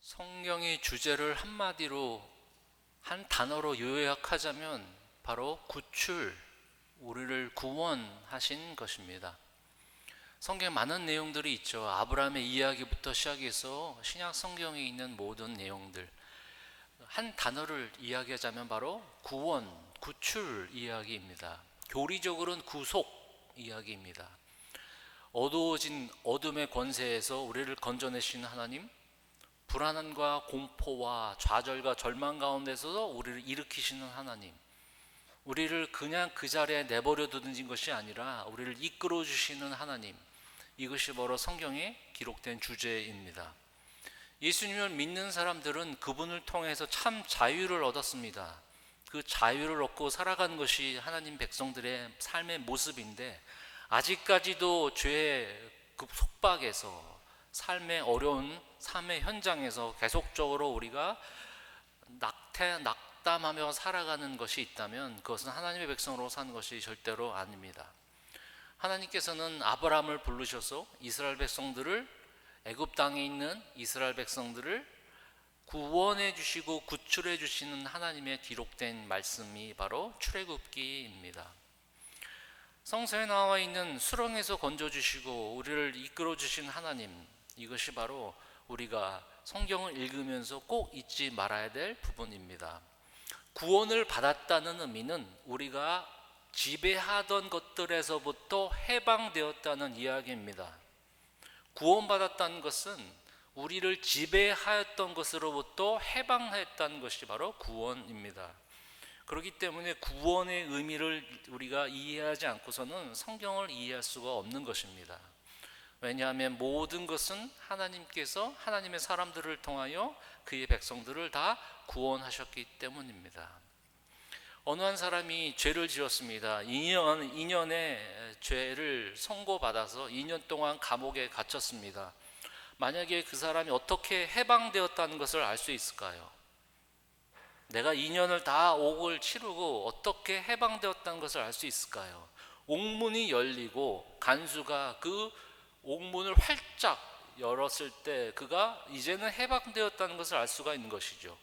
성경의 주제를 한마디로 한 단어로 요약하자면 바로 구출, 우리를 구원하신 것입니다. 성경에 많은 내용들이 있죠. 아브라함의 이야기부터 시작해서 신약 성경에 있는 모든 내용들, 한 단어를 이야기하자면 바로 구원, 구출 이야기입니다. 교리적으로는 구속 이야기입니다. 어두워진 어둠의 권세에서 우리를 건져내신 하나님, 불안함과 공포와 좌절과 절망 가운데서도 우리를 일으키시는 하나님, 우리를 그냥 그 자리에 내버려 두는 것이 아니라 우리를 이끌어 주시는 하나님, 이것이 바로 성경에 기록된 주제입니다. 예수님을 믿는 사람들은 그분을 통해서 참 자유를 얻었습니다. 그 자유를 얻고 살아가는 것이 하나님 백성들의 삶의 모습인데, 아직까지도 죄의 그 속박에서, 삶의 어려운 삶의 현장에서 계속적으로 우리가 낙담하며 살아가는 것이 있다면 그것은 하나님의 백성으로 사는 것이 절대로 아닙니다. 하나님께서는 아브라함을 부르셔서 이스라엘 백성들을, 애굽 땅에 있는 이스라엘 백성들을 구원해 주시고 구출해 주시는 하나님의 기록된 말씀이 바로 출애굽기입니다. 성서에 나와 있는 수렁에서 건져주시고 우리를 이끌어 주신 하나님, 이것이 바로 우리가 성경을 읽으면서 꼭 잊지 말아야 될 부분입니다. 구원을 받았다는 의미는 우리가 지배하던 것들에서부터 해방되었다는 이야기입니다. 구원받았다는 것은 우리를 지배하였던 것으로부터 해방했다는 것이 바로 구원입니다. 그렇기 때문에 구원의 의미를 우리가 이해하지 않고서는 성경을 이해할 수가 없는 것입니다. 왜냐하면 모든 것은 하나님께서 하나님의 사람들을 통하여 그의 백성들을 다 구원하셨기 때문입니다. 어느 한 사람이 죄를 지었습니다. 2년의 죄를 선고받아서 2년 동안 감옥에 갇혔습니다. 만약에 그 사람이 어떻게 해방되었다는 것을 알 수 있을까요? 내가 2년을 다 옥을 치르고 어떻게 해방되었다는 것을 알 수 있을까요? 옥문이 열리고 간수가 그 옥문을 활짝 열었을 때 그가 이제는 해방되었다는 것을 알 수가 있는 것이죠.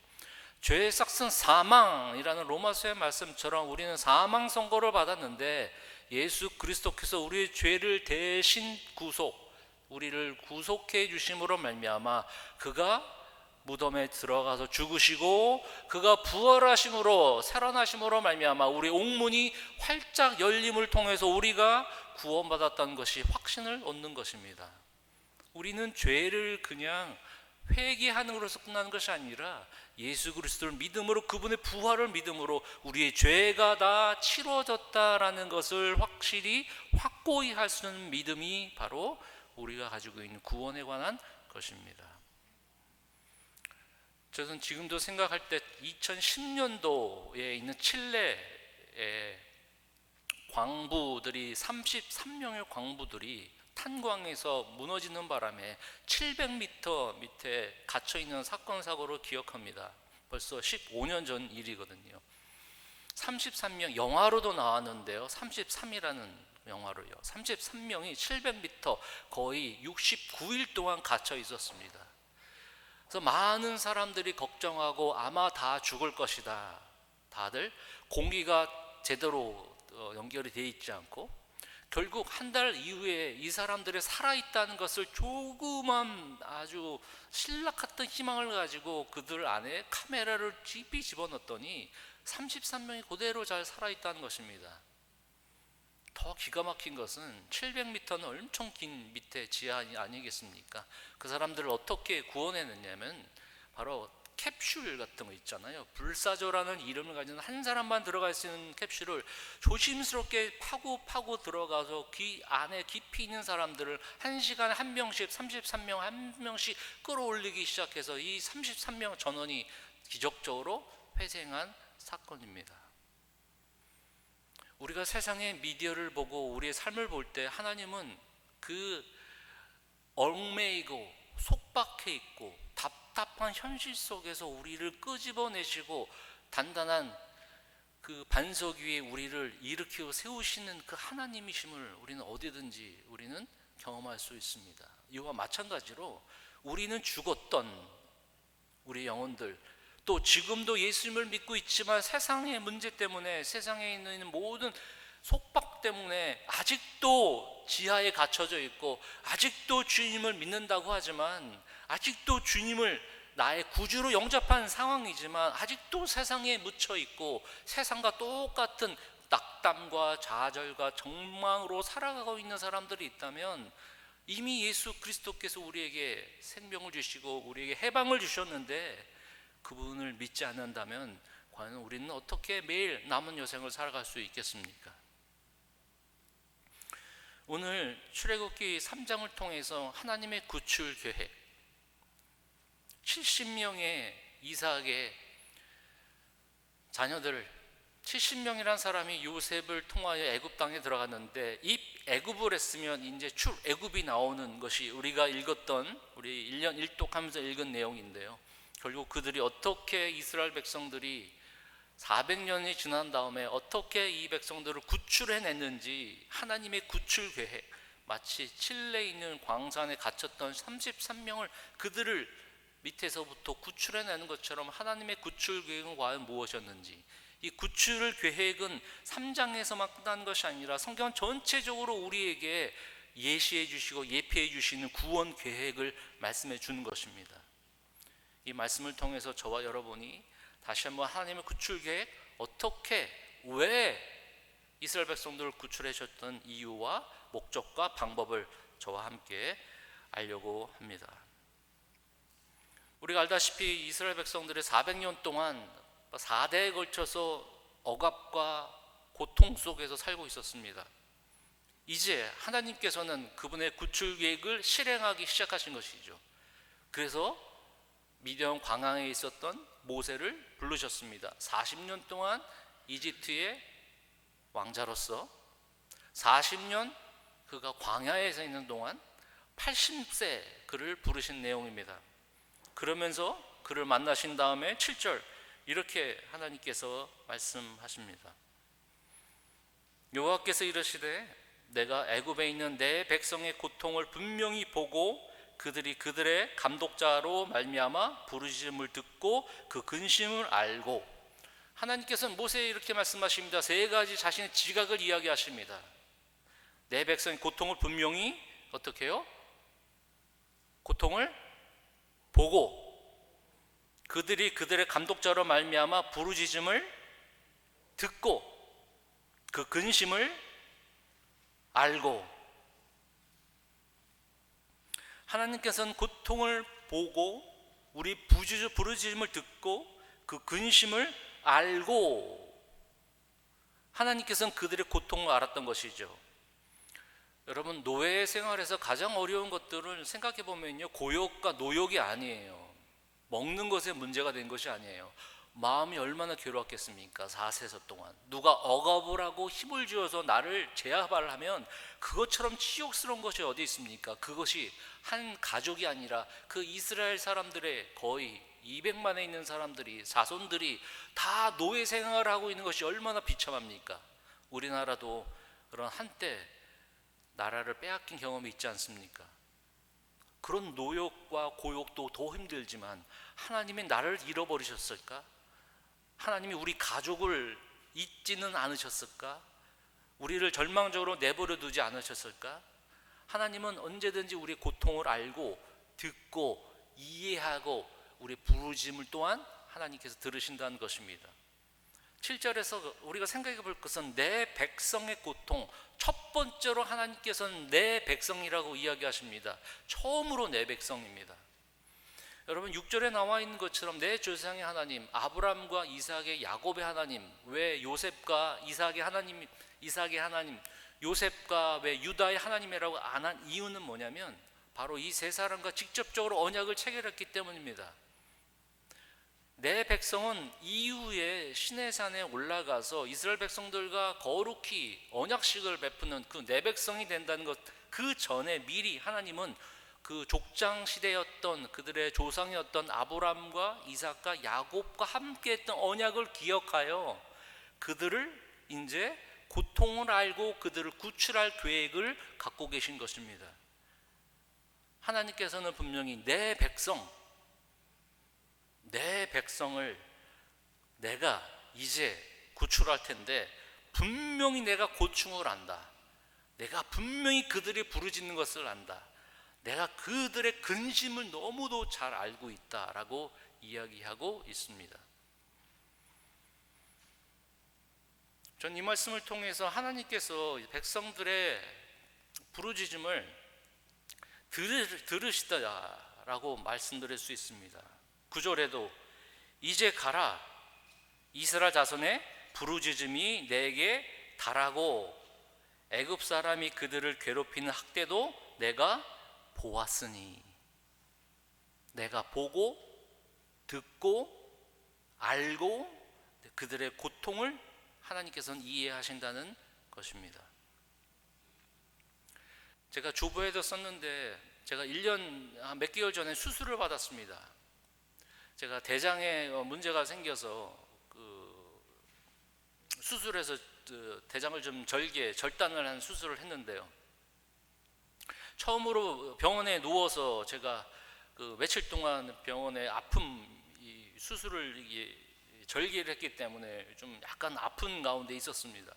죄의 싹슨 사망이라는 로마서의 말씀처럼 우리는 사망 선고를 받았는데 예수 그리스도께서 우리의 죄를 대신 우리를 구속해 주심으로 말미암아 그가 무덤에 들어가서 죽으시고 그가 부활하심으로, 살아나심으로 말미암아 우리 옥문이 활짝 열림을 통해서 우리가 구원받았다는 것이 확신을 얻는 것입니다. 우리는 죄를 그냥 회개하는 것으로 끝나는 것이 아니라 예수 그리스도를 믿음으로, 그분의 부활을 믿음으로 우리의 죄가 다 치러졌다라는 것을 확고히 할 수 있는 믿음이 바로 우리가 가지고 있는 구원에 관한 것입니다. 저는 지금도 생각할 때 2010년도에 있는 칠레의 광부들이 33명의 광부들이 탄광에서 무너지는 바람에 700m 밑에 갇혀있는 사건 사고를 기억합니다. 벌써 15년 전 일이거든요. 33명, 영화로도 나왔는데요, 33이라는 영화로요, 33명이 700m 거의 69일 동안 갇혀 있었습니다. 그래서 많은 사람들이 걱정하고 아마 다 죽을 것이다. 다들 공기가 제대로 연결이 되어 있지 않고, 결국 한 달 이후에 이 사람들이 살아있다는 것을 조그만 아주 신락 같은 희망을 가지고 그들 안에 카메라를 깊이 집어넣었더니 33명이 그대로 잘 살아있다는 것입니다. 더 기가 막힌 것은 700m는 엄청 긴 밑에 지하 아니겠습니까? 그 사람들을 어떻게 구원해냈냐면 바로 캡슐 같은 거 있잖아요. 불사조라는 이름을 가진 한 사람만 들어갈 수 있는 캡슐을 조심스럽게 파고 들어가서 그 안에 깊이 있는 사람들을 1시간에 한 명씩, 33명 한 명씩 끌어올리기 시작해서 이 33명 전원이 기적적으로 회생한 사건입니다. 우리가 세상의 미디어를 보고 우리의 삶을 볼 때 하나님은 그 얽매이고 속박해 있고 답답한 현실 속에서 우리를 끄집어내시고 단단한 그 반석 위에 우리를 일으켜 세우시는 그 하나님이심을 우리는 어디든지 우리는 경험할 수 있습니다. 이와 마찬가지로 우리는 죽었던 우리 영혼들, 또 지금도 예수님을 믿고 있지만 세상의 문제 때문에, 세상에 있는 모든 속박 때문에 아직도 지하에 갇혀져 있고, 아직도 주님을 믿는다고 하지만, 아직도 주님을 나의 구주로 영접한 상황이지만 아직도 세상에 묻혀 있고 세상과 똑같은 낙담과 좌절과 절망으로 살아가고 있는 사람들이 있다면, 이미 예수 그리스도께서 우리에게 생명을 주시고 우리에게 해방을 주셨는데 그분을 믿지 않는다면 과연 우리는 어떻게 매일 남은 여생을 살아갈 수 있겠습니까? 오늘 출애굽기 3장을 통해서 하나님의 구출 계획, 70명의 이삭의 자녀들, 70명이란 사람이 요셉을 통하여 애굽 땅에 들어갔는데, 이 애굽을 했으면 이제 출애굽이 나오는 것이 우리가 읽었던, 우리 1년 1독하면서 읽은 내용인데요, 결국 그들이 어떻게, 이스라엘 백성들이 400년이 지난 다음에 어떻게 이 백성들을 구출해냈는지, 하나님의 구출 계획, 마치 칠레에 있는 광산에 갇혔던 33명을 그들을 밑에서부터 구출해내는 것처럼 하나님의 구출 계획은 과연 무엇이었는지, 이 구출 계획은 3장에서만 끝나는 것이 아니라 성경 전체적으로 우리에게 예시해 주시고 예표해 주시는 구원 계획을 말씀해 주는 것입니다. 이 말씀을 통해서 저와 여러분이 다시 한번 하나님의 구출 계획, 어떻게, 왜 이스라엘 백성들을 구출해 주셨던 이유와 목적과 방법을 저와 함께 알려고 합니다. 우리가 알다시피 이스라엘 백성들의 400년 동안 4대에 걸쳐서 억압과 고통 속에서 살고 있었습니다. 이제 하나님께서는 그분의 구출 계획을 실행하기 시작하신 것이죠. 그래서 미디안 광야에 있었던 모세를 부르셨습니다. 40년 동안 이집트의 왕자로서 40년 그가 광야에서 있는 동안 80세 그를 부르신 내용입니다. 그러면서 그를 만나신 다음에 7절 이렇게 하나님께서 말씀하십니다. 여호와께서 이르시되 내가 애굽에 있는 내 백성의 고통을 분명히 보고 그들이 그들의 감독자로 말미암아 부르짖음을 듣고 그 근심을 알고, 하나님께서는 모세에 이렇게 말씀하십니다. 세 가지 자신의 지각을 이야기하십니다. 내 백성의 고통을 분명히 어떻게 해요? 고통을 보고 그들이 그들의 감독자로 말미암아 부르짖음을 듣고 그 근심을 알고. 하나님께서는 고통을 보고 우리 부르짖음을 듣고 그 근심을 알고, 하나님께서는 그들의 고통을 알았던 것이죠. 여러분, 노예 생활에서 가장 어려운 것들을 생각해 보면요, 고욕과 노욕이 아니에요. 먹는 것에 문제가 된 것이 아니에요. 마음이 얼마나 괴로웠겠습니까? 4세서 동안 누가 억압을 하고 힘을 주어서 나를 제압을 하면 그것처럼 치욕스러운 것이 어디 있습니까? 그것이 한 가족이 아니라 그 이스라엘 사람들의 거의 200만에 있는 사람들이, 자손들이 다 노예 생활을 하고 있는 것이 얼마나 비참합니까? 우리나라도 그런 한때 나라를 빼앗긴 경험이 있지 않습니까? 그런 노욕과 고욕도 더 힘들지만 하나님이 나를 잃어버리셨을까? 하나님이 우리 가족을 잊지는 않으셨을까? 우리를 절망적으로 내버려 두지 않으셨을까? 하나님은 언제든지 우리의 고통을 알고 듣고 이해하고 우리의 부르짖음을 또한 하나님께서 들으신다는 것입니다. 7절에서 우리가 생각해 볼 것은 내 백성의 고통, 첫 번째로 하나님께서는 내 백성이라고 이야기하십니다. 처음으로 내 백성입니다. 여러분, 6절에 나와 있는 것처럼 내 조상의 하나님, 아브라함과 이삭의, 야곱의 하나님, 왜 요셉과 이삭의 하나님, 요셉과 왜 유다의 하나님이라고 안 한 이유는 뭐냐면 바로 이 세 사람과 직접적으로 언약을 체결했기 때문입니다. 내 백성은 이후에 시내산에 올라가서 이스라엘 백성들과 거룩히 언약식을 베푸는 그 내 백성이 된다는 것, 그 전에 미리 하나님은 그 족장 시대였던 그들의 조상이었던 아브라함과 이삭과 야곱과 함께했던 언약을 기억하여 그들을 이제 고통을 알고 그들을 구출할 계획을 갖고 계신 것입니다. 하나님께서는 분명히 내 백성을 내가 이제 구출할 텐데 분명히 내가 고충을 안다. 내가 분명히 그들이 부르짖는 것을 안다. 내가 그들의 근심을 너무도 잘 알고 있다라고 이야기하고 있습니다. 전 이 말씀을 통해서 하나님께서 백성들의 부르짖음을 들으시다라고 말씀드릴 수 있습니다. 9절에도 이제 가라, 이스라엘 자손의 부르짖음이 내게 달하고 애굽 사람이 그들을 괴롭히는 학대도 내가 보았으니, 내가 보고 듣고 알고 그들의 고통을 하나님께서는 이해하신다는 것입니다. 제가 주보에도 썼는데 제가 1년 몇 개월 전에 수술을 받았습니다. 제가 대장에 문제가 생겨서 수술해서 대장을 좀 절단을 한 수술을 했는데요. 처음으로 병원에 누워서 제가 며칠 동안 병원에 수술을 절개를 했기 때문에 좀 약간 아픈 가운데 있었습니다.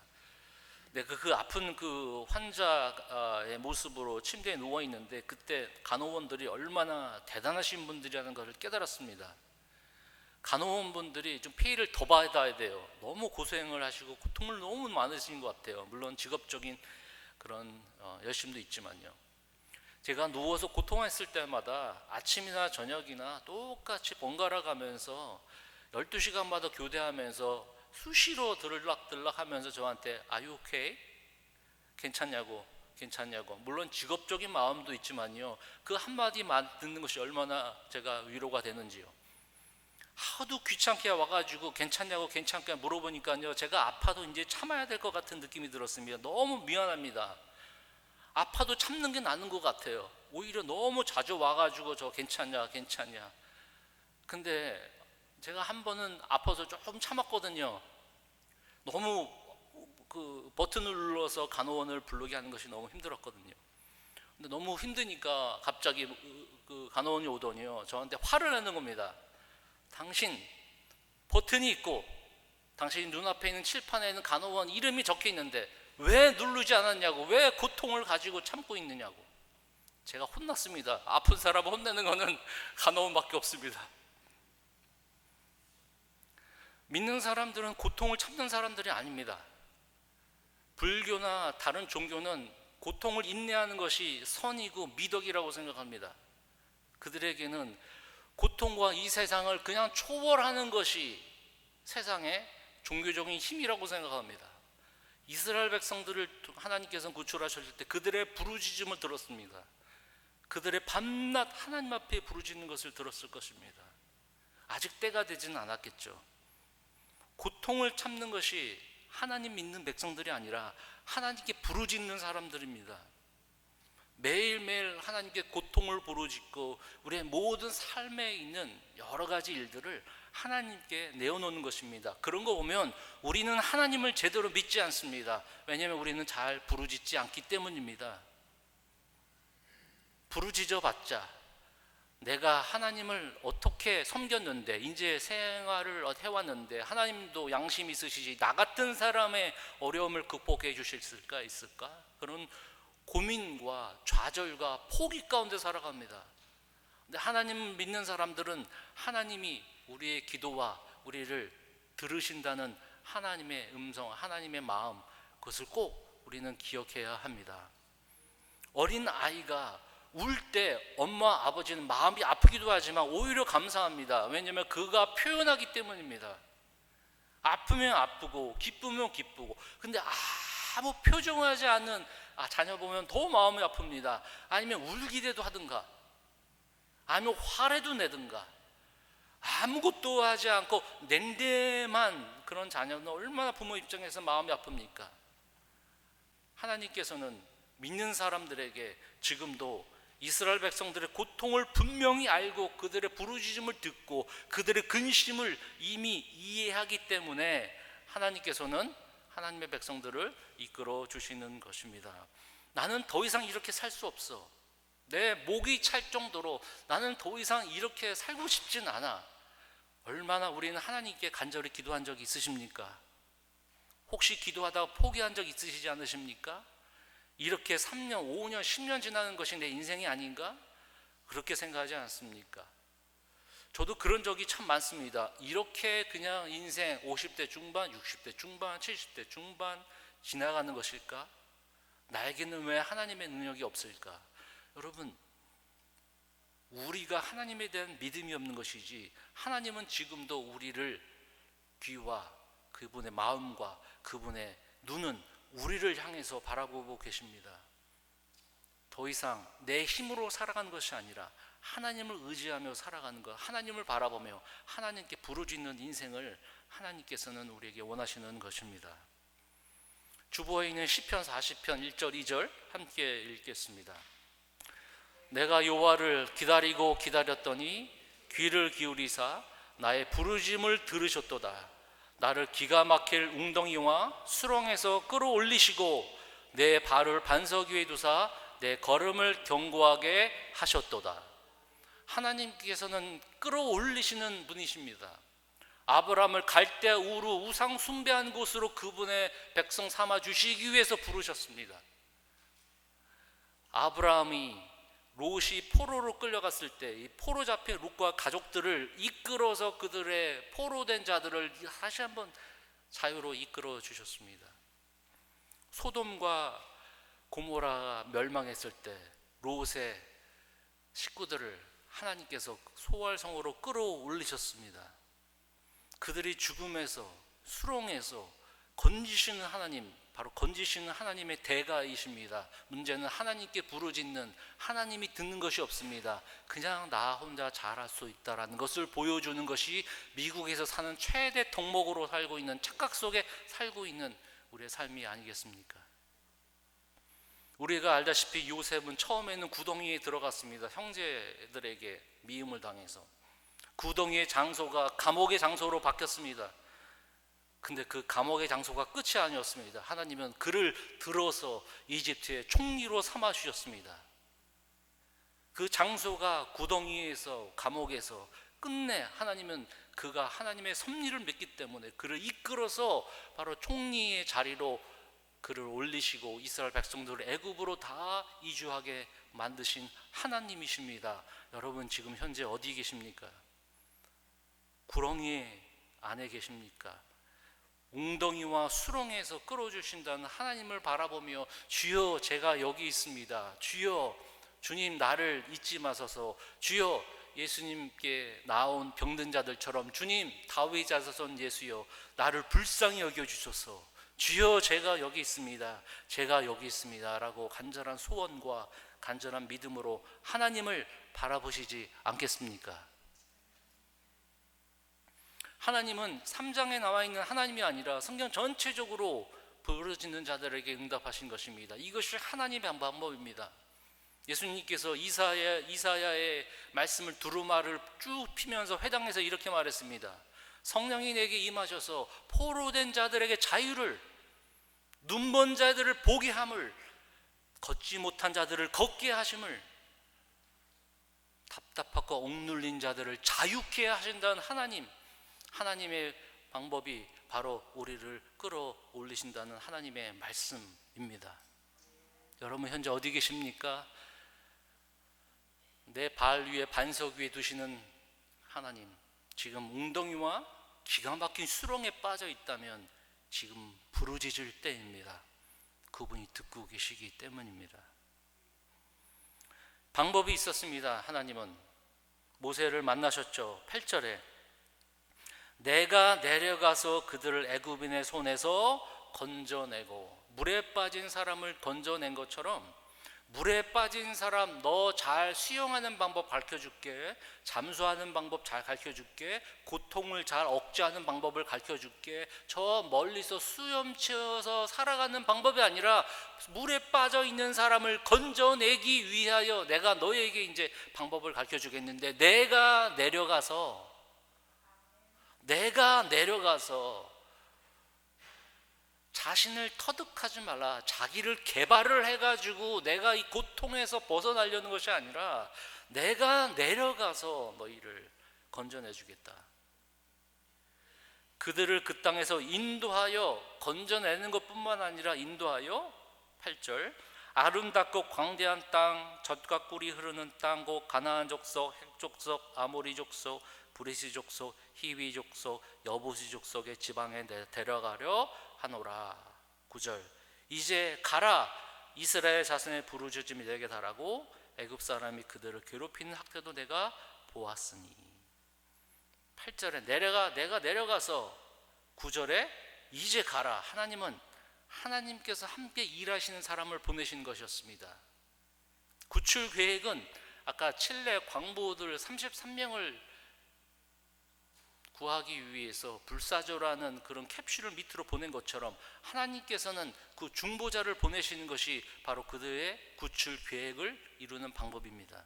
네, 그 아픈 그 환자의 모습으로 침대에 누워 있는데 그때 간호원들이 얼마나 대단하신 분들이라는 것을 깨달았습니다. 간호원분들이 좀 페이를 더 받아야 돼요. 너무 고생을 하시고 고통을 너무 많으신 것 같아요. 물론 직업적인 그런 열심도 있지만요. 제가 누워서 고통했을 때마다 아침이나 저녁이나 똑같이 번갈아 가면서 12시간마다 교대하면서 수시로 들락들락 하면서 저한테 Are you okay? 괜찮냐고 물론 직업적인 마음도 있지만요, 그 한마디만 듣는 것이 얼마나 제가 위로가 되는지요. 하도 귀찮게 와가지고 괜찮냐고 물어보니까요, 제가 아파도 이제 참아야 될 것 같은 느낌이 들었습니다. 너무 미안합니다. 아파도 참는 게 나는 것 같아요. 오히려 너무 자주 와가지고 저 괜찮냐 근데 제가 한 번은 아파서 조금 참았거든요. 너무 그 버튼을 눌러서 간호원을 부르게 하는 것이 너무 힘들었거든요. 근데 너무 힘드니까 갑자기 그 간호원이 오더니요, 저한테 화를 내는 겁니다. 당신 버튼이 있고 당신 눈앞에 있는 칠판에는 간호원 이름이 적혀 있는데 왜 누르지 않았냐고, 왜 고통을 가지고 참고 있느냐고. 제가 혼났습니다. 아픈 사람을 혼내는 것은 간호원밖에 없습니다. 믿는 사람들은 고통을 참는 사람들이 아닙니다. 불교나 다른 종교는 고통을 인내하는 것이 선이고 미덕이라고 생각합니다. 그들에게는 고통과 이 세상을 그냥 초월하는 것이 세상의 종교적인 힘이라고 생각합니다. 이스라엘 백성들을 하나님께서는 구출하셨을 때 그들의 부르짖음을 들었습니다. 그들의 밤낮 하나님 앞에 부르짖는 것을 들었을 것입니다. 아직 때가 되지는 않았겠죠. 고통을 참는 것이 하나님 믿는 백성들이 아니라 하나님께 부르짖는 사람들입니다. 매일매일 하나님께 고통을 부르짖고 우리의 모든 삶에 있는 여러 가지 일들을 하나님께 내어놓는 것입니다. 그런 거 보면 우리는 하나님을 제대로 믿지 않습니다. 왜냐하면 우리는 잘 부르짖지 않기 때문입니다. 부르짖어 봤자 내가 하나님을 어떻게 섬겼는데, 이제 생활을 해왔는데 하나님도 양심이 있으시지 나 같은 사람의 어려움을 극복해 주실 수 있을까? 그런 고민과 좌절과 포기 가운데 살아갑니다. 근데 하나님 믿는 사람들은 하나님이 우리의 기도와 우리를 들으신다는 하나님의 음성, 하나님의 마음, 그것을 꼭 우리는 기억해야 합니다. 어린 아이가 울 때 엄마 아버지는 마음이 아프기도 하지만 오히려 감사합니다. 왜냐하면 그가 표현하기 때문입니다. 아프면 아프고 기쁘면 기쁘고. 근데 아무 표정하지 않는 자녀 보면 더 마음이 아픕니다. 아니면 울기라도 하든가 아니면 화라도 내든가 아무것도 하지 않고 냉담한 그런 자녀는 얼마나 부모 입장에서 마음이 아픕니까? 하나님께서는 믿는 사람들에게 지금도 이스라엘 백성들의 고통을 분명히 알고 그들의 부르짖음을 듣고 그들의 근심을 이미 이해하기 때문에 하나님께서는 하나님의 백성들을 이끌어 주시는 것입니다. 나는 더 이상 이렇게 살 수 없어. 내 목이 찰 정도로 나는 더 이상 이렇게 살고 싶진 않아. 얼마나 우리는 하나님께 간절히 기도한 적이 있으십니까? 혹시 기도하다가 포기한 적 있으시지 않으십니까? 이렇게 3년, 5년, 10년 지나는 것이 내 인생이 아닌가? 그렇게 생각하지 않습니까? 저도 그런 적이 참 많습니다. 이렇게 그냥 인생 50대 중반, 60대 중반, 70대 중반 지나가는 것일까? 나에게는 왜 하나님의 능력이 없을까? 여러분, 우리가 하나님에 대한 믿음이 없는 것이지, 하나님은 지금도 우리를 귀와 그분의 마음과 그분의 눈은 우리를 향해서 바라보고 계십니다. 더 이상 내 힘으로 살아가는 것이 아니라 하나님을 의지하며 살아가는 것, 하나님을 바라보며 하나님께 부르짖는 인생을 하나님께서는 우리에게 원하시는 것입니다. 주보에 있는 시편 40편 1절 2절 함께 읽겠습니다. 내가 여호와를 기다리고 기다렸더니 귀를 기울이사 나의 부르짖음을 들으셨도다. 나를 기가 막힐 웅덩이와 수렁에서 끌어올리시고 내 발을 반석 위에 두사 내 걸음을 견고하게 하셨도다. 하나님께서는 끌어올리시는 분이십니다. 아브라함을 갈대아 우르 우상 숭배한 곳으로 그분의 백성 삼아 주시기 위해서 부르셨습니다. 아브라함이 롯이 포로로 끌려갔을 때 이 포로 잡힌 롯과 가족들을 이끌어서 그들의 포로된 자들을 다시 한번 자유로 이끌어 주셨습니다. 소돔과 고모라가 멸망했을 때 롯의 식구들을 하나님께서 소활성으로 끌어올리셨습니다. 그들이 죽음에서 수렁에서 건지시는 하나님, 바로 건지시는 하나님의 대가이십니다. 문제는 하나님께 부르짖는 하나님이 듣는 것이 없습니다. 그냥 나 혼자 잘할 수 있다라는 것을 보여주는 것이 미국에서 사는 최대 덕목으로 살고 있는 착각 속에 살고 있는 우리의 삶이 아니겠습니까? 우리가 알다시피 요셉은 처음에는 구덩이에 들어갔습니다. 형제들에게 미움을 당해서 구덩이의 장소가 감옥의 장소로 바뀌었습니다. 근데 그 감옥의 장소가 끝이 아니었습니다. 하나님은 그를 들어서 이집트의 총리로 삼아 주셨습니다. 그 장소가 구덩이에서 감옥에서 끝내 하나님은 그가 하나님의 섭리를 믿기 때문에 그를 이끌어서 바로 총리의 자리로 그를 올리시고 이스라엘 백성들을 애굽으로 다 이주하게 만드신 하나님이십니다. 여러분 지금 현재 어디 계십니까? 구렁이 안에 계십니까? 웅덩이와 수렁에서 끌어주신다는 하나님을 바라보며 주여 제가 여기 있습니다. 주여 주님 나를 잊지 마소서. 주여 예수님께 나온 병든 자들처럼 주님 다윗 자손 예수여 나를 불쌍히 여겨주소서. 주여 제가 여기 있습니다. 제가 여기 있습니다 라고 간절한 소원과 간절한 믿음으로 하나님을 바라보시지 않겠습니까? 하나님은 3장에 나와 있는 하나님이 아니라 성경 전체적으로 부르짖는 자들에게 응답하신 것입니다. 이것이 하나님의 방법입니다. 예수님께서 이사야의 말씀을 두루마를 쭉 피면서 회당에서 이렇게 말했습니다. 성령이 내게 임하셔서 포로된 자들에게 자유를, 눈먼 자들을 보게 함을, 걷지 못한 자들을 걷게 하심을, 답답하고 억눌린 자들을 자유케 하신다는 하나님의 방법이 바로 우리를 끌어올리신다는 하나님의 말씀입니다. 여러분 현재 어디 계십니까? 내 발 위에 반석 위에 두시는 하나님, 지금 웅덩이와 기가 막힌 수렁에 빠져 있다면 지금 부르짖을 때입니다. 그분이 듣고 계시기 때문입니다. 방법이 있었습니다. 하나님은 모세를 만나셨죠. 8절에 내가 내려가서 그들을 애굽인의 손에서 건져내고, 물에 빠진 사람을 건져낸 것처럼 물에 빠진 사람 너 잘 수영하는 방법 가르쳐줄게, 잠수하는 방법 잘 가르쳐줄게, 고통을 잘 억제하는 방법을 가르쳐줄게. 저 멀리서 수염치어서 살아가는 방법이 아니라 물에 빠져 있는 사람을 건져내기 위하여 내가 너에게 이제 방법을 가르쳐주겠는데, 내가 내려가서 자신을 터득하지 말라. 자기를 개발을 해가지고 내가 이 고통에서 벗어나려는 것이 아니라 내가 내려가서 너희를 건져내 주겠다. 그들을 그 땅에서 인도하여 건져내는 것뿐만 아니라 인도하여 8절 아름답고 광대한 땅, 젖과 꿀이 흐르는 땅, 곧 가나안 족속, 헷 족속, 아모리 족속, 브리시 족속, 히위 족속, 여부시 족속의 지방에 데려가려 하노라. 9절 이제 가라, 이스라엘 자손의 부르짖음이 내게 달하고 애굽 사람이 그들을 괴롭히는 학대도 내가 보았으니. 8절에 내가 내려가서, 9절에 이제 가라. 하나님께서 함께 일하시는 사람을 보내신 것이었습니다. 구출 계획은 아까 칠레 광부들 33명을 구하기 위해서 불사조라는 그런 캡슐을 밑으로 보낸 것처럼 하나님께서는 그 중보자를 보내시는 것이 바로 그들의 구출 계획을 이루는 방법입니다.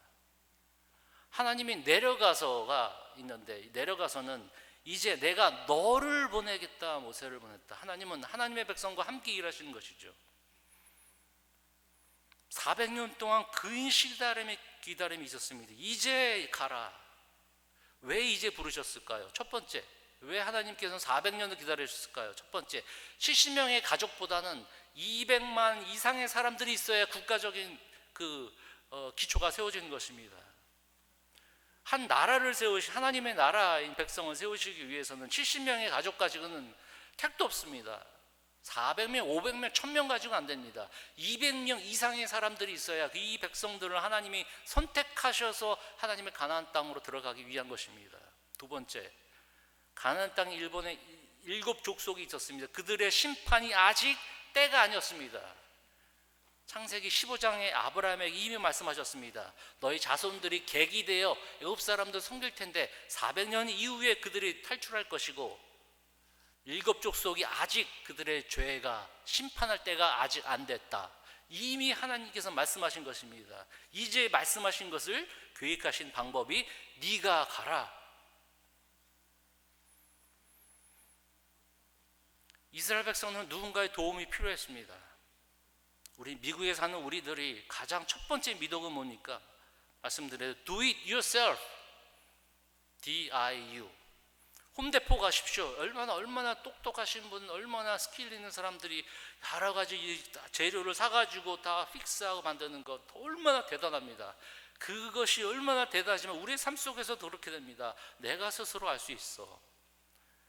하나님이 내려가서가 있는데, 내려가서는 이제 내가 너를 보내겠다, 모세를 보냈다. 하나님은 하나님의 백성과 함께 일하시는 것이죠. 400년 동안 긴 기다림이 있었습니다. 이제 가라. 왜 이제 부르셨을까요? 첫 번째, 왜 하나님께서는 400년을 기다리셨을까요? 첫 번째, 70명의 가족보다는 200만 이상의 사람들이 있어야 국가적인 기초가 세워지는 것입니다. 한 나라를 하나님의 나라인 백성을 세우시기 위해서는 70명의 가족 가지고는 택도 없습니다. 400명, 500명, 1000명 가지고 안 됩니다. 200명 이상의 사람들이 있어야 이 백성들을 하나님이 선택하셔서 하나님의 가나안 땅으로 들어가기 위한 것입니다. 두 번째, 가나안 땅에 일본에 7 족속이 있었습니다. 그들의 심판이 아직 때가 아니었습니다. 창세기 15장에 아브라함에게 이미 말씀하셨습니다. 너희 자손들이 객이 되어 애굽 사람들 섬길 텐데 400년 이후에 그들이 탈출할 것이고 7 족속이 아직 그들의 죄가 심판할 때가 아직 안 됐다. 이미 하나님께서 말씀하신 것입니다. 이제 말씀하신 것을 계획하신 방법이 네가 가라. 이스라엘 백성은 누군가의 도움이 필요했습니다. 우리 미국에 사는 우리들이 가장 첫 번째 미덕은 뭡니까? 말씀드려요. Do it yourself. D-I-U. 홈데포 가십시오. 얼마나 똑똑하신 분, 얼마나 스킬 있는 사람들이 여러 가지 재료를 사가지고 다 픽스하고 만드는 것 얼마나 대단합니다. 그것이 얼마나 대단하지만 우리의 삶 속에서도 그렇게 됩니다. 내가 스스로 알 수 있어.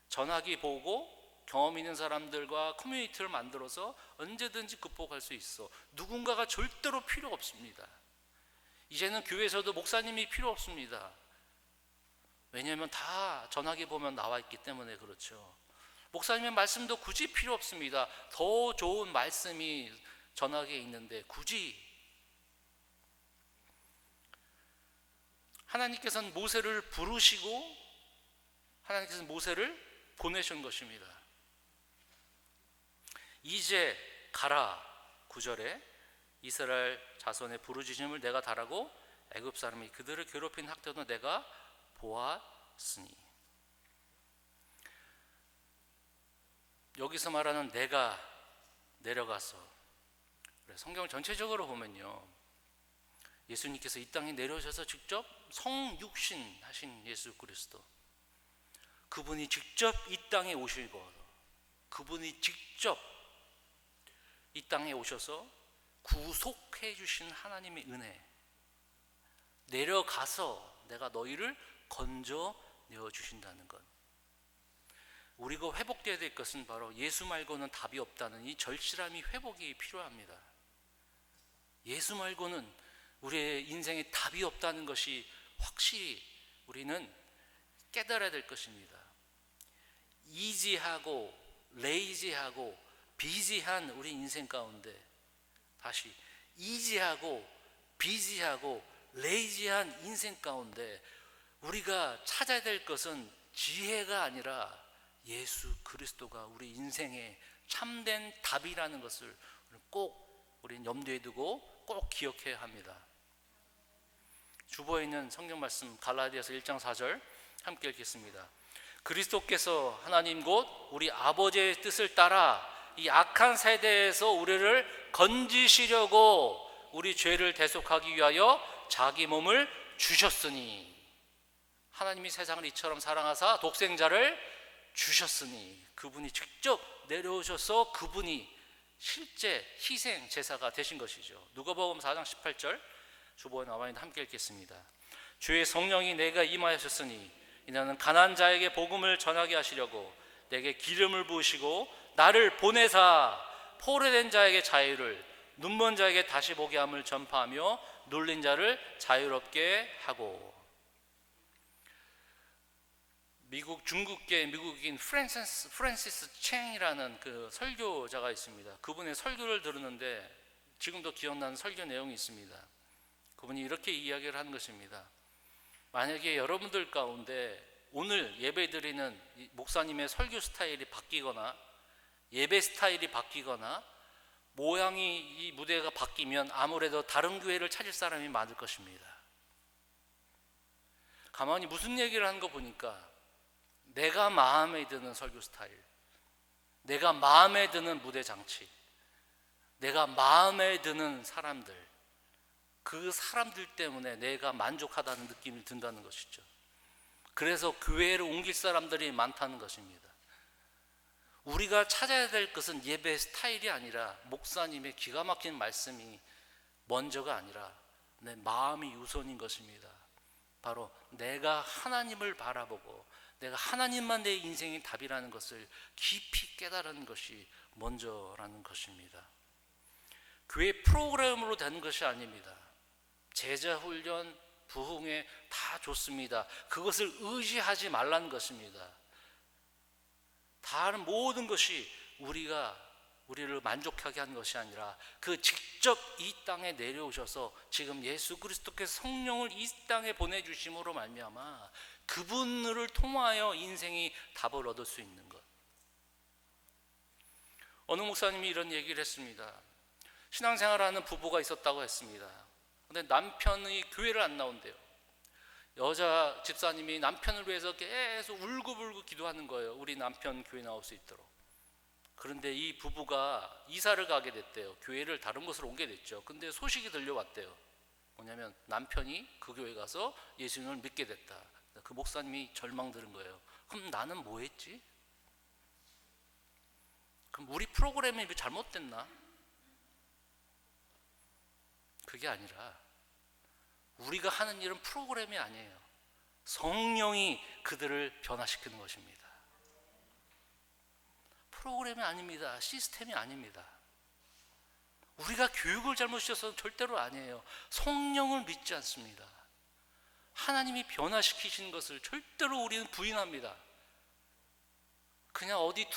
전화기 보고 경험 있는 사람들과 커뮤니티를 만들어서 언제든지 극복할 수 있어. 누군가가 절대로 필요 없습니다. 이제는 교회에서도 목사님이 필요 없습니다. 왜냐하면 다 전화기 보면 나와 있기 때문에 그렇죠. 목사님의 말씀도 굳이 필요 없습니다. 더 좋은 말씀이 전화기에 있는데 굳이. 하나님께서는 모세를 부르시고 하나님께서는 모세를 보내신 것입니다. 이제 가라. 9절에 이스라엘 자손의 부르짖음을 내가 달하고 애굽 사람이 그들을 괴롭힌 학대도 내가 보았으니. 여기서 말하는 내가 내려가서, 성경 전체적으로 보면요, 예수님께서 이 땅에 내려오셔서 직접 성육신 하신 예수 그리스도, 그분이 직접 이 땅에 오시고 그분이 직접 이 땅에 오셔서 구속해 주신 하나님의 은혜, 내려가서 내가 너희를 건져내어 주신다는 것. 우리가 회복되어야 될 것은 바로 예수 말고는 답이 없다는 이 절실함이 회복이 필요합니다. 예수 말고는 우리의 인생에 답이 없다는 것이 확실히 우리는 깨달아야 될 것입니다. 이지하고 레이지하고 비지한 우리 인생 가운데, 다시 이지하고 비지하고 레이지한 인생 가운데 우리가 찾아야 될 것은 지혜가 아니라 예수 그리스도가 우리 인생의 참된 답이라는 것을 꼭 우리는 염두에 두고 꼭 기억해야 합니다. 주보에 있는 성경 말씀 갈라디아서 1장 4절 함께 읽겠습니다. 그리스도께서 하나님 곧 우리 아버지의 뜻을 따라 이 악한 세대에서 우리를 건지시려고 우리 죄를 대속하기 위하여 자기 몸을 주셨으니. 하나님이 세상을 이처럼 사랑하사 독생자를 주셨으니, 그분이 직접 내려오셔서 그분이 실제 희생 제사가 되신 것이죠. 누가복음 4장 18절 주보에 나와 있는 함께 읽겠습니다. 주의 성령이 내가 임하셨으니 이는 가난한 자에게 복음을 전하게 하시려고 내게 기름을 부으시고 나를 보내사 포로된 자에게 자유를, 눈먼 자에게 다시 보게 함을 전파하며 눌린 자를 자유롭게 하고. 중국계 미국인 프랜시스 챙이라는 그 설교자가 있습니다. 그분의 설교를 들었는데 지금도 기억나는 설교 내용이 있습니다. 그분이 이렇게 이야기를 하는 것입니다. 만약에 여러분들 가운데 오늘 예배 드리는 목사님의 설교 스타일이 바뀌거나 예배 스타일이 바뀌거나 모양이, 이 무대가 바뀌면 아무래도 다른 교회를 찾을 사람이 많을 것입니다. 가만히 무슨 얘기를 하는 거 보니까 내가 마음에 드는 설교 스타일, 내가 마음에 드는 무대 장치, 내가 마음에 드는 사람들, 그 사람들 때문에 내가 만족하다는 느낌이 든다는 것이죠. 그래서 교회를 옮길 사람들이 많다는 것입니다. 우리가 찾아야 될 것은 예배 스타일이 아니라 목사님의 기가 막힌 말씀이 먼저가 아니라 내 마음이 우선인 것입니다. 바로 내가 하나님을 바라보고 내가 하나님만 내 인생의 답이라는 것을 깊이 깨달은 것이 먼저라는 것입니다. 교회 프로그램으로 되는 것이 아닙니다. 제자 훈련, 부흥회 다 좋습니다. 그것을 의지하지 말라는 것입니다. 다른 모든 것이 우리를 만족하게 하는 것이 아니라 그 직접 이 땅에 내려오셔서 지금 예수 그리스도께서 성령을 이 땅에 보내주심으로 말미암아 그분을 통하여 인생이 답을 얻을 수 있는 것. 어느 목사님이 이런 얘기를 했습니다. 신앙생활하는 부부가 있었다고 했습니다. 근데 남편이 교회를 안 나온대요. 여자 집사님이 남편을 위해서 계속 울고불고 기도하는 거예요. 우리 남편 교회 나올 수 있도록. 그런데 이 부부가 이사를 가게 됐대요. 교회를 다른 곳으로 옮게 됐죠. 근데 소식이 들려왔대요. 뭐냐면 남편이 그 교회 가서 예수님을 믿게 됐다. 그 목사님이 절망들은 거예요. 그럼 나는 뭐 했지? 그럼 우리 프로그램이 잘못됐나? 그게 아니라 우리가 하는 일은 프로그램이 아니에요. 성령이 그들을 변화시키는 것입니다. 프로그램이 아닙니다. 시스템이 아닙니다. 우리가 교육을 잘못 시켜서 절대로 아니에요. 성령을 믿지 않습니다. 하나님이 변화시키신 것을 절대로 우리는 부인합니다. 그냥 어디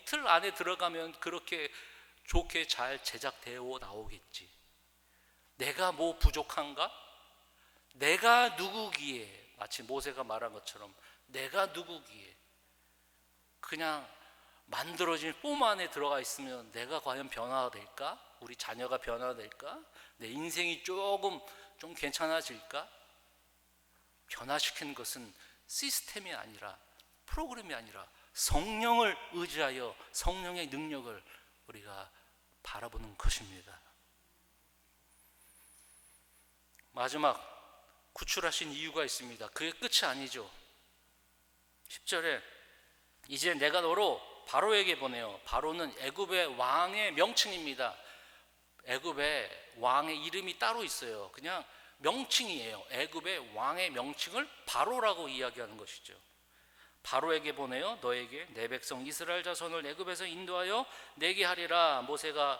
틀 안에 들어가면 그렇게 좋게 잘 제작되어 나오겠지. 내가 뭐 부족한가? 내가 누구기에, 마치 모세가 말한 것처럼 내가 누구기에, 그냥 만들어진 폼 안에 들어가 있으면 내가 과연 변화가 될까? 우리 자녀가 변화가 될까? 내 인생이 좀 괜찮아질까? 변화시키는 것은 시스템이 아니라, 프로그램이 아니라 성령을 의지하여 성령의 능력을 우리가 바라보는 것입니다. 마지막 구출하신 이유가 있습니다. 그게 끝이 아니죠. 10절에 이제 내가 너로 바로에게 보내요. 바로는 애굽의 왕의 명칭입니다. 애굽의 왕의 이름이 따로 있어요. 그냥 명칭이에요. 애굽의 왕의 명칭을 바로라고 이야기하는 것이죠. 바로에게 보내요. 너에게 내 백성 이스라엘 자손을 애굽에서 인도하여 내게 하리라. 모세가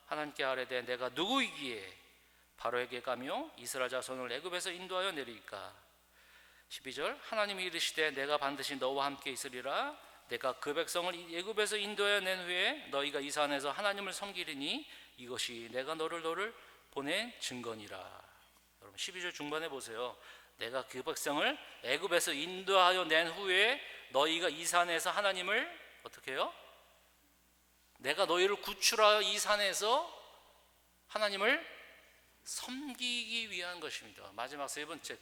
하나님께 아뢰되 내가 누구이기에 바로에게 가며 이스라엘 자손을 애굽에서 인도하여 내리까. 12절 하나님이 이르시되 내가 반드시 너와 함께 있으리라. 내가 그 백성을 애굽에서 인도하여 낸 후에 너희가 이 산에서 하나님을 섬기리니 이것이 내가 너를 보낸 증거니라. 여러분 12절 중반에 보세요. 내가 그 백성을 애굽에서 인도하여 낸 후에 너희가 이 산에서 하나님을 어떻게 해요? 내가 너희를 구출하여 이 산에서 하나님을 섬기기 위한 것입니다. 마지막 세 번째,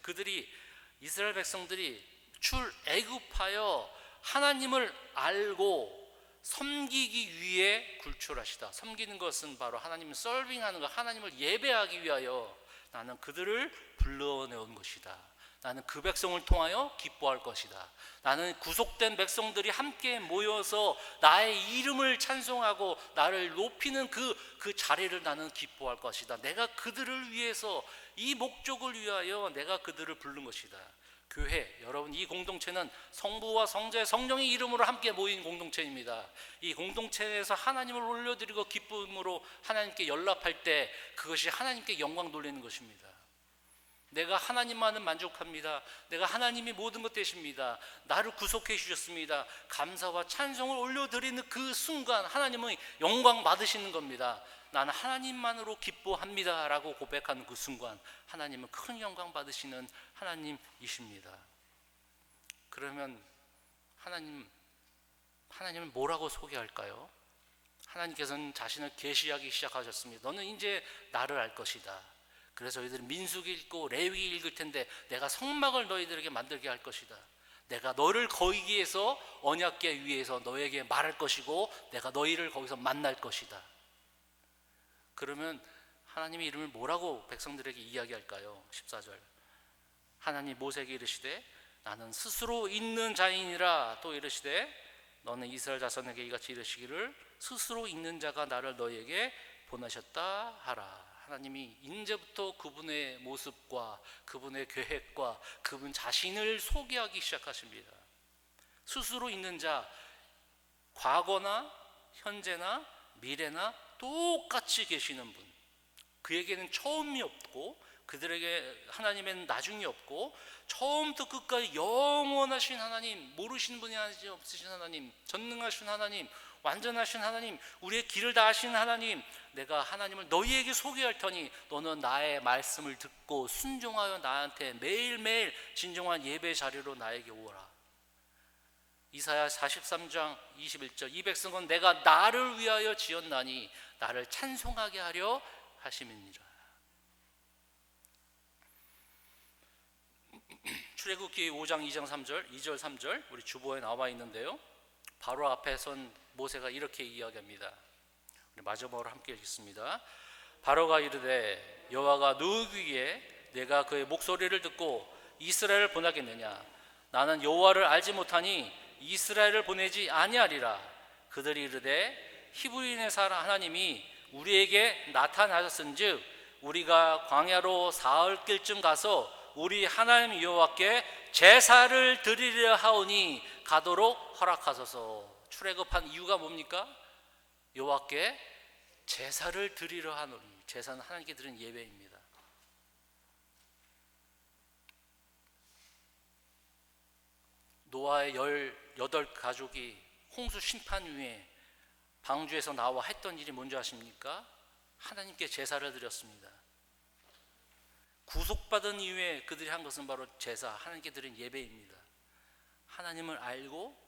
이스라엘 백성들이 출애굽하여 하나님을 알고 섬기기 위해 구출하시다. 섬기는 것은 바로 하나님을 서빙하는 것, 하나님을 예배하기 위하여 나는 그들을 불러내온 것이다. 나는 그 백성을 통하여 기뻐할 것이다. 나는 구속된 백성들이 함께 모여서 나의 이름을 찬송하고 나를 높이는 그 자리를 나는 기뻐할 것이다. 내가 그들을 위해서, 이 목적을 위하여 내가 그들을 부른 것이다. 교회, 여러분, 이 공동체는 성부와 성자, 성령의 이름으로 함께 모인 공동체입니다. 이 공동체에서 하나님을 올려드리고 기쁨으로 하나님께 연락할 때 그것이 하나님께 영광 돌리는 것입니다. 내가 하나님만은 만족합니다. 내가 하나님이 모든 것 되십니다. 나를 구속해 주셨습니다. 감사와 찬송을 올려드리는 그 순간 하나님은 영광 받으시는 겁니다. 나는 하나님만으로 기뻐합니다 라고 고백하는 그 순간 하나님은 큰 영광 받으시는 하나님이십니다. 그러면 하나님은 뭐라고 소개할까요? 하나님께서는 자신을 계시하기 시작하셨습니다. 너는 이제 나를 알 것이다. 그래서 너희들은 민수기 읽고 레위기 읽을 텐데 내가 성막을 너희들에게 만들게 할 것이다. 내가 너를 거기에서 언약궤 위에서 너에게 말할 것이고 내가 너희를 거기서 만날 것이다. 그러면 하나님의 이름을 뭐라고 백성들에게 이야기할까요? 14절 하나님 모세에게 이르시되 나는 스스로 있는 자이니라. 또 이르시되 너는 이스라엘 자손에게 이같이 이르시기를 스스로 있는 자가 나를 너희에게 보내셨다 하라. 하나님이 이제부터 그분의 모습과 그분의 계획과 그분 자신을 소개하기 시작하십니다. 스스로 있는 자, 과거나 현재나 미래나 똑같이 계시는 분. 그에게는 처음이 없고 그들에게 하나님에는 나중이 없고 처음부터 끝까지 영원하신 하나님, 모르시는 분이 없으신 하나님, 전능하신 하나님, 완전하신 하나님, 우리의 길을 다 아시는 하나님, 내가 하나님을 너희에게 소개할 터니 너는 나의 말씀을 듣고 순종하여 나한테 매일매일 진정한 예배 자리로 나에게 오라. 이사야 43장 21절 이 백성은 내가 나를 위하여 지었나니 나를 찬송하게 하려 하심이니라. 출애굽기 5장 2장 3절 2절 3절 우리 주보에 나와 있는데요, 바로 앞에 선 모세가 이렇게 이야기합니다. 우리 마지막으로 함께 읽겠습니다. 바로가 이르되 여호와가 누구기에 내가 그의 목소리를 듣고 이스라엘을 보내겠느냐? 나는 여호와를 알지 못하니 이스라엘을 보내지 아니하리라. 그들이 이르되 히브리인의 하나님이 우리에게 나타나셨은즉 우리가 광야로 사흘 길쯤 가서 우리 하나님 여호와께 제사를 드리려 하오니 가도록 허락하소서. 출애굽한 이유가 뭡니까? 여호와께 제사를 드리려 하노니. 제사는 하나님께 드리는 예배입니다. 노아의 18가족이 홍수 심판 후에 방주에서 나와 했던 일이 뭔지 아십니까? 하나님께 제사를 드렸습니다. 구속받은 이후에 그들이 한 것은 바로 제사, 하나님께 드린 예배입니다. 하나님을 알고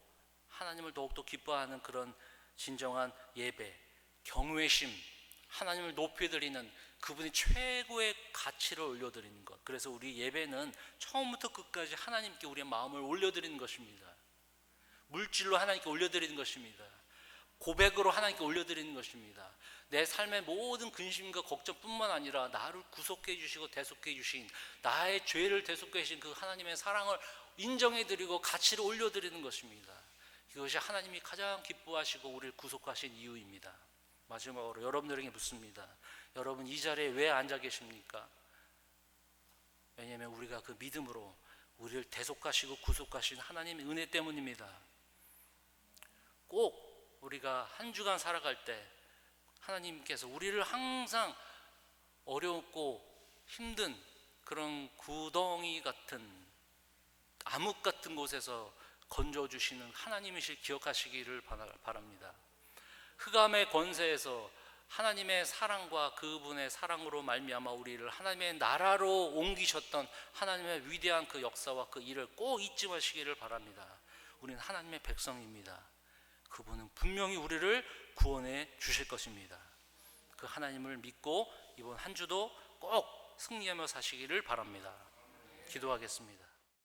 하나님을 더욱더 기뻐하는 그런 진정한 예배, 경외심, 하나님을 높여드리는 그분이 최고의 가치를 올려드리는 것. 그래서 우리 예배는 처음부터 끝까지 하나님께 우리의 마음을 올려드리는 것입니다. 물질로 하나님께 올려드리는 것입니다. 고백으로 하나님께 올려드리는 것입니다. 내 삶의 모든 근심과 걱정뿐만 아니라 나를 구속해 주시고 대속해 주신, 나의 죄를 대속해 주신 그 하나님의 사랑을 인정해드리고 가치를 올려드리는 것입니다. 이것이 하나님이 가장 기뻐하시고 우리를 구속하신 이유입니다. 마지막으로 여러분들에게 묻습니다. 여러분 이 자리에 왜 앉아 계십니까? 왜냐하면 우리가 그 믿음으로 우리를 대속하시고 구속하신 하나님의 은혜 때문입니다. 꼭 우리가 한 주간 살아갈 때 하나님께서 우리를 항상 어렵고 힘든 그런 구덩이 같은 암흑 같은 곳에서 건져주시는 하나님이실 기억하시기를 바랍니다. 흑암의 권세에서 하나님의 사랑과 그분의 사랑으로 말미암아 우리를 하나님의 나라로 옮기셨던 하나님의 위대한 그 역사와 그 일을 꼭 잊지 마시기를 바랍니다. 우리는 하나님의 백성입니다. 그분은 분명히 우리를 구원해 주실 것입니다. 그 하나님을 믿고 이번 한 주도 꼭 승리하며 사시기를 바랍니다. 기도하겠습니다.